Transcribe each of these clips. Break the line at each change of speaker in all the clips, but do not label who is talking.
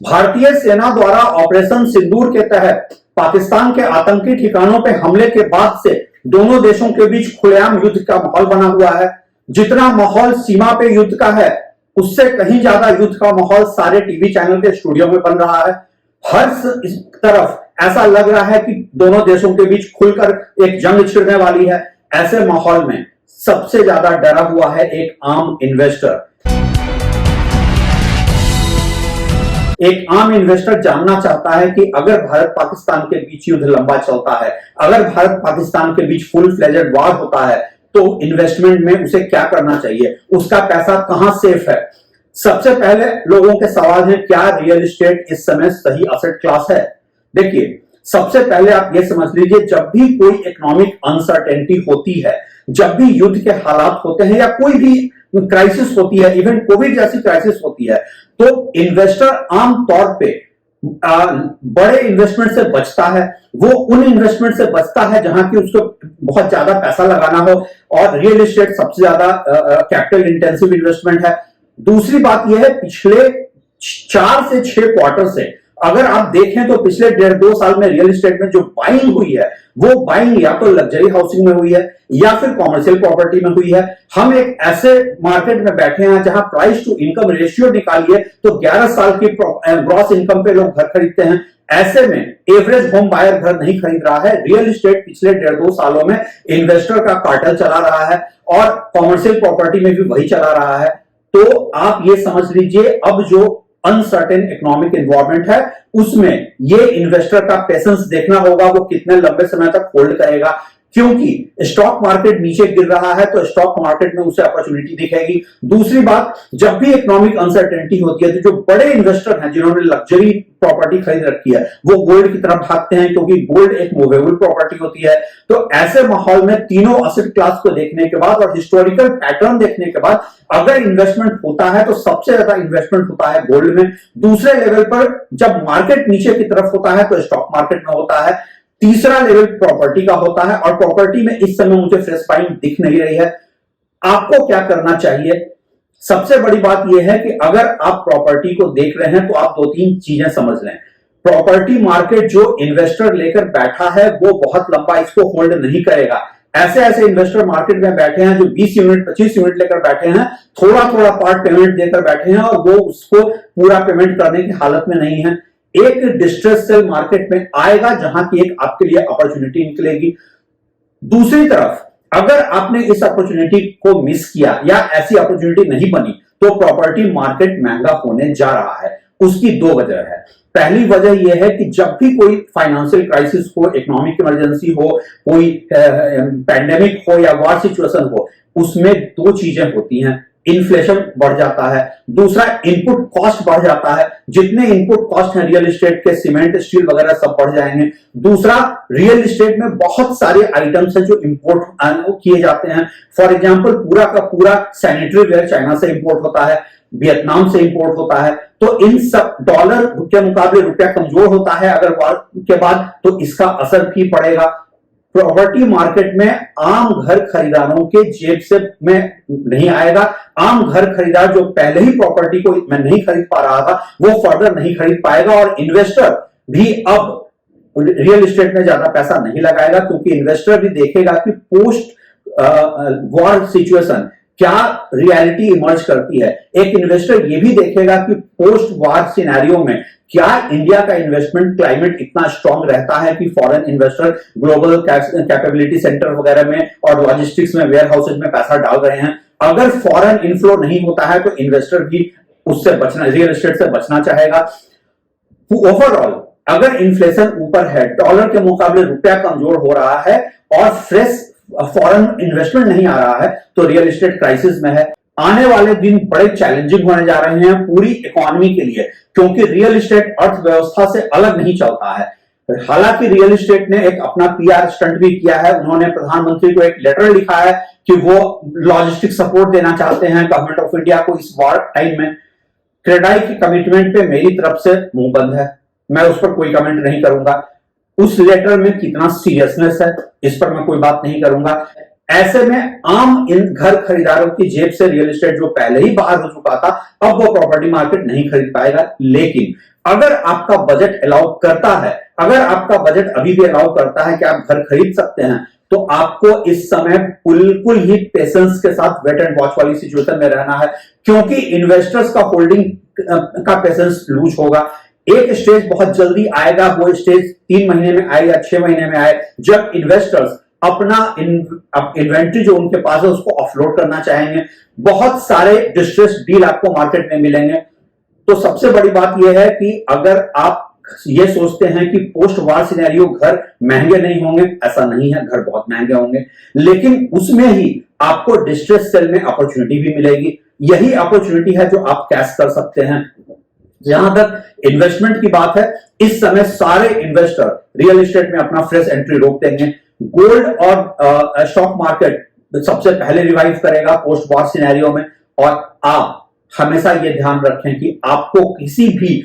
भारतीय सेना द्वारा ऑपरेशन सिंदूर के तहत पाकिस्तान के आतंकी ठिकानों पर हमले के बाद से दोनों देशों के बीच खुलेआम युद्ध का माहौल बना हुआ है। जितना माहौल सीमा पे युद्ध का है, उससे कहीं ज्यादा युद्ध का माहौल सारे टीवी चैनल के स्टूडियो में बन रहा है। हर तरफ ऐसा लग रहा है कि दोनों देशों के बीच खुलकर एक जंग छिड़ने वाली है। ऐसे माहौल में सबसे ज्यादा डरा हुआ है एक आम इन्वेस्टर। एक आम इन्वेस्टर जानना चाहता है कि अगर भारत पाकिस्तान के बीच युद्ध लंबा चलता है, अगर भारत पाकिस्तान के बीच फुल फ्लेजेड वॉर होता है, तो इन्वेस्टमेंट में उसे क्या करना चाहिए, उसका पैसा कहां सेफ है। सबसे पहले लोगों के सवाल है, क्या रियल एस्टेट इस समय सही असेट क्लास है। देखिए, सबसे पहले आप ये समझ लीजिए, जब भी कोई इकोनॉमिक अनसर्टेनिटी होती है, जब भी युद्ध के हालात होते हैं या कोई भी क्राइसिस होती है, इवन कोविड जैसी क्राइसिस होती है, तो इन्वेस्टर आमतौर पे बड़े इन्वेस्टमेंट से बचता है। वो उन इन्वेस्टमेंट से बचता है जहां की उसको बहुत ज्यादा पैसा लगाना हो, और रियल एस्टेट सबसे ज्यादा कैपिटल इंटेंसिव इन्वेस्टमेंट है। दूसरी बात यह है, पिछले 4 से 6 क्वार्टर से अगर आप देखें तो पिछले 1.5-2 साल में रियल एस्टेट में जो बाइंग हुई है, वो बाइंग या तो लग्जरी हाउसिंग में हुई है या फिर कॉमर्शियल प्रॉपर्टी में हुई है। हम एक ऐसे मार्केट में बैठे हैं जहां प्राइस टू इनकम रेशियो निकालिए तो 11 साल की ग्रॉस इनकम पे लोग घर खरीदते हैं। ऐसे में एवरेज होम बायर घर नहीं खरीद रहा है। रियल एस्टेट पिछले 1.5-2 सालों में इन्वेस्टर का कार्टेल चला रहा है और कॉमर्शियल प्रॉपर्टी में भी वही चला रहा है। तो आप ये समझ लीजिए, अब जो अनसर्टेन इकोनॉमिक एनवायरनमेंट है, उसमें ये इन्वेस्टर का पेशेंस देखना होगा, वो कितने लंबे समय तक होल्ड करेगा। क्योंकि स्टॉक मार्केट नीचे गिर रहा है तो स्टॉक मार्केट में उसे अपॉर्चुनिटी दिखेगी। दूसरी बात, जब भी इकोनॉमिक अनसर्टेनिटी होती है तो जो बड़े इन्वेस्टर हैं जिन्होंने लग्जरी प्रॉपर्टी खरीद रखी है, वो गोल्ड की तरफ भागते हैं, क्योंकि गोल्ड एक मूवेबल प्रॉपर्टी होती है। तो ऐसे माहौल में तीनों एसेट क्लास को देखने के बाद और हिस्टोरिकल पैटर्न देखने के बाद अगर इन्वेस्टमेंट होता है तो सबसे ज्यादा इन्वेस्टमेंट होता है गोल्ड में। दूसरे लेवल पर जब मार्केट नीचे की तरफ होता है तो स्टॉक मार्केट में होता है। तीसरा लेवल प्रॉपर्टी का होता है, और प्रॉपर्टी में इस समय मुझे फ्रेश बाइंग दिख नहीं रही है। आपको क्या करना चाहिए? सबसे बड़ी बात यह है कि अगर आप प्रॉपर्टी को देख रहे हैं तो आप 2-3 चीजें समझ लें। प्रॉपर्टी मार्केट जो इन्वेस्टर लेकर बैठा है वो बहुत लंबा इसको होल्ड नहीं करेगा। ऐसे इन्वेस्टर मार्केट में बैठे हैं जो 20 यूनिट 25 यूनिट लेकर बैठे हैं, थोड़ा थोड़ा पार्ट पेमेंट देकर बैठे हैं और वो उसको पूरा पेमेंट करने की हालत में नहीं है। एक डिस्ट्रेस सेल मार्केट में आएगा जहां की एक आपके लिए अपॉर्चुनिटी निकलेगी। दूसरी तरफ अगर आपने इस अपॉर्चुनिटी को मिस किया या ऐसी अपॉर्चुनिटी नहीं बनी तो प्रॉपर्टी मार्केट महंगा होने जा रहा है। उसकी 2 वजह है। पहली वजह यह है कि जब भी कोई फाइनेंशियल क्राइसिस हो, इकोनॉमिक इमरजेंसी हो, कोई पैंडेमिक हो या वॉर सिचुएशन हो, उसमें 2 चीजें होती हैं। इन्फ्लेशन बढ़ जाता है, दूसरा इनपुट कॉस्ट बढ़ जाता है। जितने इनपुट कॉस्ट हैं रियल एस्टेट के, सीमेंट, स्टील वगैरह सब बढ़ जाएंगे। दूसरा, रियल एस्टेट में बहुत सारे आइटम्स हैं जो इंपोर्ट किए जाते हैं। फॉर एग्जांपल, पूरा का पूरा सैनिटरी वेयर चाइना से इंपोर्ट होता है, वियतनाम से इंपोर्ट होता है। तो इन सब डॉलर के मुकाबले रुपया कमजोर होता है अगर वॉर के बाद, तो इसका असर भी पड़ेगा। प्रॉपर्टी मार्केट में आम घर खरीदारों के जेब से में नहीं आएगा। आम घर खरीदार जो पहले ही प्रॉपर्टी को मैं नहीं खरीद पा रहा था, वो फर्दर नहीं खरीद पाएगा, और इन्वेस्टर भी अब रियल एस्टेट में ज्यादा पैसा नहीं लगाएगा, क्योंकि इन्वेस्टर भी देखेगा कि पोस्ट वॉर सिचुएशन क्या रियलिटी इमर्ज करती है। एक इन्वेस्टर ये भी देखेगा कि पोस्ट वॉर सिनेरियो में क्या इंडिया का इन्वेस्टमेंट क्लाइमेट इतना स्ट्रांग रहता है कि foreign investor global capability centre वगैरह में और लॉजिस्टिक्स में, वेयर हाउसेज में पैसा डाल रहे हैं। अगर फॉरेन इनफ्लो नहीं होता है तो इन्वेस्टर भी उससे बचना, रियल एस्टेट से बचना चाहेगा। ओवरऑल अगर इन्फ्लेशन ऊपर है, डॉलर के मुकाबले रुपया कमजोर हो रहा है और फ्रेश फॉरेन इन्वेस्टमेंट नहीं आ रहा है, तो रियल एस्टेट क्राइसिस में है। आने वाले दिन बड़े चैलेंजिंग होने जा रहे हैं पूरी इकोनॉमी के लिए, क्योंकि रियल एस्टेट अर्थव्यवस्था से अलग नहीं चलता है। हालांकि रियल एस्टेट ने एक अपना पीआर स्टंट भी किया है। उन्होंने प्रधानमंत्री को एक लेटर लिखा है कि वो लॉजिस्टिक सपोर्ट देना चाहते हैं गवर्नमेंट ऑफ इंडिया को इस वॉर टाइम में। क्रेडाई की कमिटमेंट पे मेरी तरफ से मुंह बंद है, मैं उस पर कोई कमेंट नहीं करूंगा। उस लेटर में कितना सीरियसनेस है इस पर मैं कोई बात नहीं करूंगा। ऐसे में आम इन घर खरीदारों की जेब से रियल एस्टेट जो पहले ही बाहर हो चुका था, अब वो प्रॉपर्टी मार्केट नहीं खरीद पाएगा। लेकिन अगर आपका बजट अलाउ करता है, अगर आपका बजट अभी भी अलाउ करता है कि आप घर खरीद सकते हैं, तो आपको इस समय बिल्कुल ही पेशेंस के साथ वेट एंड वॉच वाली सिचुएशन में रहना है, क्योंकि इन्वेस्टर्स का होल्डिंग का पेशेंस लूज होगा। एक स्टेज बहुत जल्दी आएगा, वो स्टेज 3 महीने में आए या 6 महीने में आए, जब इन्वेस्टर्स अपना इन्वेंट्री जो उनके पास है उसको ऑफलोड करना चाहेंगे। बहुत सारे डिस्ट्रेस डील आपको मार्केट में मिलेंगे। तो सबसे बड़ी बात यह है कि अगर आप ये सोचते हैं कि पोस्ट वार सिनेरियो घर महंगे नहीं होंगे, ऐसा नहीं है, घर बहुत महंगे होंगे, लेकिन उसमें ही आपको डिस्ट्रेस सेल में अपॉर्चुनिटी भी मिलेगी। यही अपॉर्चुनिटी है जो आप कैश कर सकते हैं। जहां तक इन्वेस्टमेंट की बात है, इस समय सारे इन्वेस्टर रियल एस्टेट में अपना फ्रेश एंट्री रोक देंगे। गोल्ड और स्टॉक मार्केट सबसे पहले रिवाइव करेगा पोस्ट वॉर सिनेरियो में। और आप हमेशा ये ध्यान रखें कि आपको किसी भी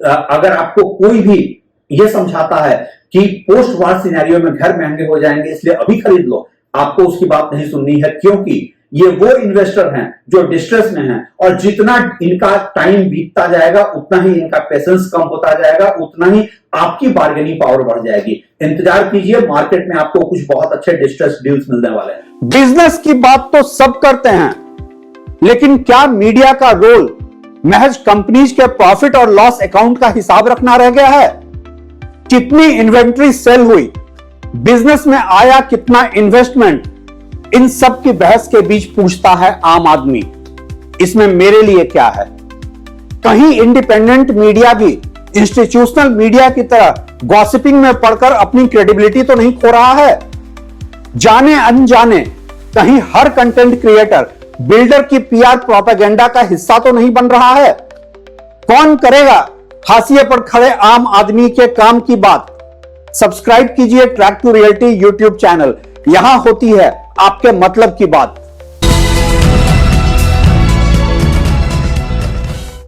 अगर आपको कोई भी ये समझाता है कि पोस्ट वॉर सिनेरियो में घर महंगे हो जाएंगे इसलिए अभी खरीद लो, आपको उसकी बात नहीं सुननी है, क्योंकि ये वो इन्वेस्टर हैं जो डिस्ट्रेस में हैं, और जितना इनका टाइम बीतता जाएगा उतना ही इनका पेशेंस कम होता जाएगा, उतना ही आपकी बार्गेनिंग पावर बढ़ जाएगी। इंतजार कीजिए, मार्केट में आपको कुछ बहुत अच्छे डिस्ट्रेस डील्स मिलने वाले हैं।
बिजनेस की बात तो सब करते हैं, लेकिन क्या मीडिया का रोल महज कंपनीज के प्रॉफिट और लॉस अकाउंट का हिसाब रखना रह गया है? कितनी इन्वेंट्री सेल हुई, बिजनेस में आया कितना इन्वेस्टमेंट, इन सब की बहस के बीच पूछता है आम आदमी, इसमें मेरे लिए क्या है? कहीं इंडिपेंडेंट मीडिया भी इंस्टीट्यूशनल मीडिया की तरह गॉसिपिंग में पढ़कर अपनी क्रेडिबिलिटी तो नहीं खो रहा है? जाने अनजाने कहीं हर कंटेंट क्रिएटर बिल्डर की पीआर प्रोपेगेंडा का हिस्सा तो नहीं बन रहा है? कौन करेगा हाशिए पर खड़े आम आदमी के काम की बात? सब्सक्राइब कीजिए track to reality YouTube channel, यहां होती है आपके मतलब की बात।